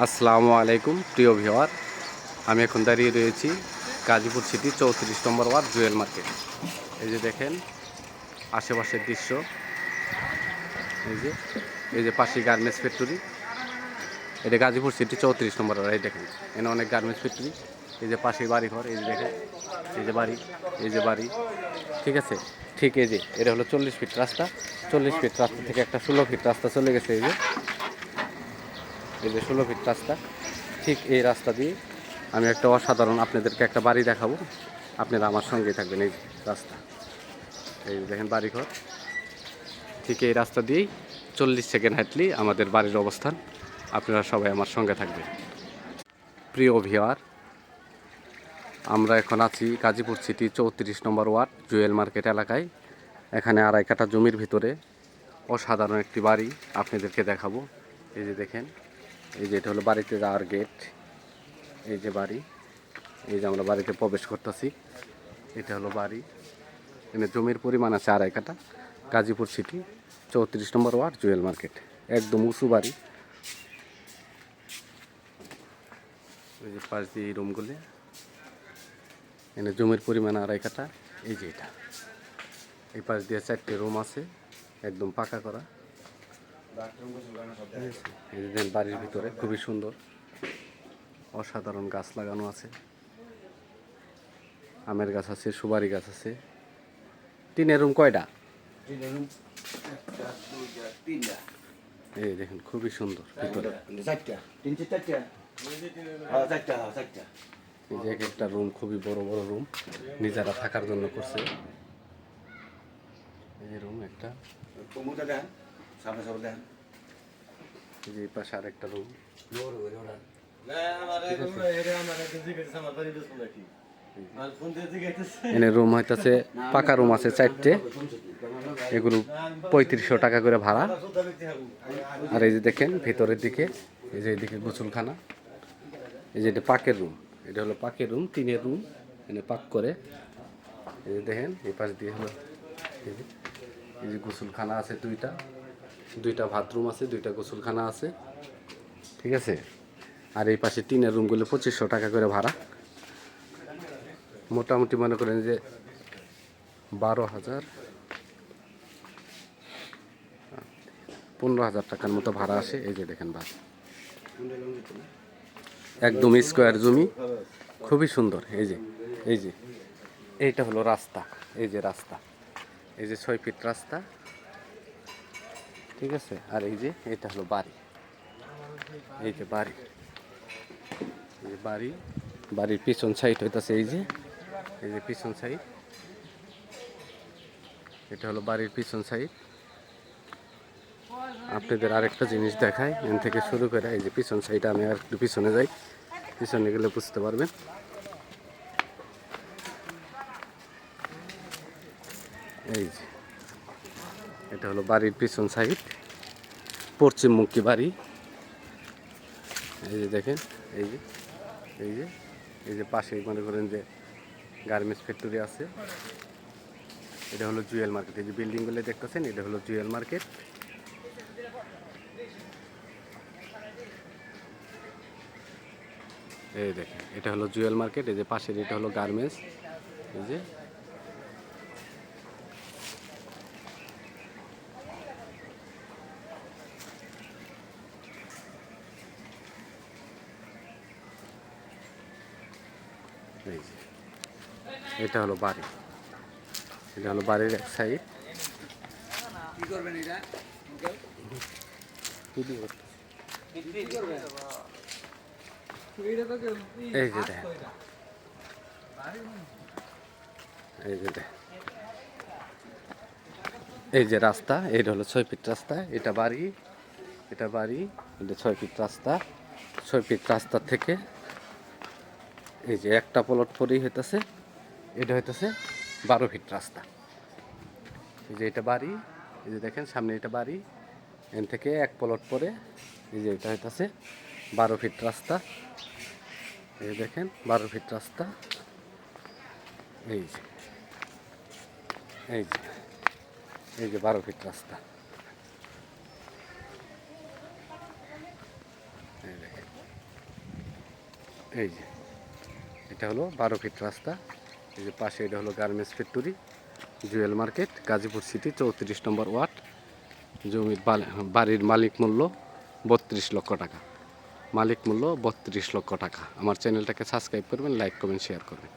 আসসালামু আলাইকুম প্রিয় ভিউয়ার, আমি এখন দাঁড়িয়ে রয়েছি গাজীপুর সিটি 34 নম্বর ওয়ার্ড জুয়েল মার্কেট। এই যে দেখেন আশেপাশের দৃশ্য, এই যে পাশে গার্মেন্টস ফ্যাক্টরি। এটা গাজীপুর সিটি 34 নম্বর ওয়ার্ড। এই দেখেন এখানে অনেক গার্মেন্টস ফ্যাক্টরি। এই যে পাশে বাড়ি ঘর, এই যে দেখেন এই যে বাড়ি, এই যে বাড়ি, ঠিক আছে। ঠিক এই যে এটা হলো 40 ফিট রাস্তা। 40 ফিট রাস্তা থেকে একটা 16 ফিট রাস্তা চলে গেছে। এই যে 16 ফিট রাস্তা। ঠিক এই রাস্তা দিয়ে আমি একটা অসাধারণ আপনাদেরকে একটা বাড়ি দেখাবো, আপনারা আমার সঙ্গে থাকবেন। এই রাস্তা, এই দেখেন বাড়িঘর। ঠিক এই রাস্তা দিয়েই 40 সেকেন্ড হাঁটলেই আমাদের বাড়ির অবস্থান। আপনারা সবাই আমার সঙ্গে থাকবেন। প্রিয় ভিউয়ার, আমরা এখন আছি গাজীপুর সিটি 34 নম্বর ওয়ার্ড জুয়েল মার্কেট এলাকায়। এখানে আড়াই কাঠা জমির ভিতরে অসাধারণ একটি বাড়ি আপনাদেরকে দেখাবো। এই যে দেখেন, এই যে এটা হলো বাড়িতে যাওয়ার গেট। এই যে বাড়ি, এই যে আমরা বাড়িতে প্রবেশ করতেছি। এটা হলো বাড়ি। এখানে জমির পরিমাণ আছে আড়াই কাঠা। গাজীপুর সিটি 34 নম্বর ওয়ার্ড জুয়েল মার্কেট, একদম উঁচু বাড়ি। এই যে পাশ দিয়ে এই রুমগুলো, এখানে জমির পরিমাণ আড়াই কাঠা। এই যে এটা, এই পাশ দিয়ে 4টে রুম আছে, একদম পাকা করা। এই যে বাড়ির ভিতরে খুবই সুন্দর অসাধারণ গাছ লাগানো আছে। আমের গাছ আছে, সুপারি গাছ আছে। টিনের রুম কয়টা? এই দেখেন খুবই সুন্দর ভিতরে। এই যে একটা রুম খুবই বড় বড় রুম, নিজেরা থাকার জন্য করছে। এই যে রুম একটা, এই যে পাশে আর একটা রুম। এনে রুম হইতেছে পাকা রুম আছে 4টে, এগুলো 3500 টাকা করে ভাড়া। আর এই যে দেখেন ভিতরের দিকে, এই যে এদিকে গোসলখানা। এই যে এটা পাকের রুম, এটা হলো পাকের রুম, টিনের রুম, এনে পাক করে। এই যে দেখেন এই পাশ দিয়ে হলো এই যে গোসলখানা আছে, দুইটা বাথরুম আছে, 2টা গোসলখানা আছে, ঠিক আছে। আর এই পাশে টিনের রুমগুলো 2500 টাকা করে ভাড়া। মোটামুটি মনে করেন যে 15,000 টাকার মতো ভাড়া আসে। এই যে দেখেন বাস, একদম স্কোয়ার জমি, খুবই সুন্দর। এই যে এইটা হলো রাস্তা, এই যে রাস্তা, এই যে 6 ফিট রাস্তা, ঠিক আছে। আর এই যে এটা হলো বাড়ি, এই যে বাড়ি, এই যে বাড়ির পিছন সাইড হইতেছে এই যে পিছন সাইড। এটা হলো বাড়ির পিছন সাইড। আপনাদের আরেকটা জিনিস দেখাই, এখান থেকে শুরু করে এই যে পিছন সাইড। আমি আর একটু পিছনে যাই, পিছনে গেলে বুঝতে পারবেন। এই যে এটা হলো বাড়ির পিছন সাইড, পশ্চিমমুখী বাড়ি। এই যে দেখেন, এই যে এই যে এই যে পাশে মনে করেন যে গার্মেন্টস ফ্যাক্টরি আছে। এটা হলো জুয়েল মার্কেট। এই যে বিল্ডিংগুলো দেখতেছেন, এটা হলো জুয়েল মার্কেট। এই দেখেন এটা হলো জুয়েল মার্কেট। এই যে পাশের এটা হলো গার্মেন্টস। এই যে এই যে এটা হলো বাড়ি, এটা হলো বাড়ির এক সাইড। এই যে দেখেন, এই যে দেখেন, এই যে রাস্তা, এটা হলো 6 ফিট রাস্তা। এটা বাড়ি, এটা 6 ফিট রাস্তা। 6 ফিট রাস্তা থেকে এই যে একটা প্লট পরেই হইতেছে, এটা হইতেছে 12 ফিট রাস্তা। এই যে এটা বাড়ি, এই যে দেখেন সামনে এটা বাড়ি, এখান থেকে এক প্লট পরে এই যে এটা হইতেছে 12 ফিট রাস্তা। এই দেখেন 12 ফিট রাস্তা। এই যে এই যে এই যে 12 ফিট রাস্তা। এই দেখেন এই যে এটা হলো 12 ফিট রাস্তা। এই যে পাশে এটা হলো garments factory, Jewel market, Gazipur city, 34 নম্বর ওয়ার্ড। জমির বাড়ির মালিক মূল্য 32 লক্ষ টাকা। মালিক মূল্য 32 লক্ষ টাকা। আমার চ্যানেলটাকে সাবস্ক্রাইব করবেন, লাইক করবেন, শেয়ার করবেন।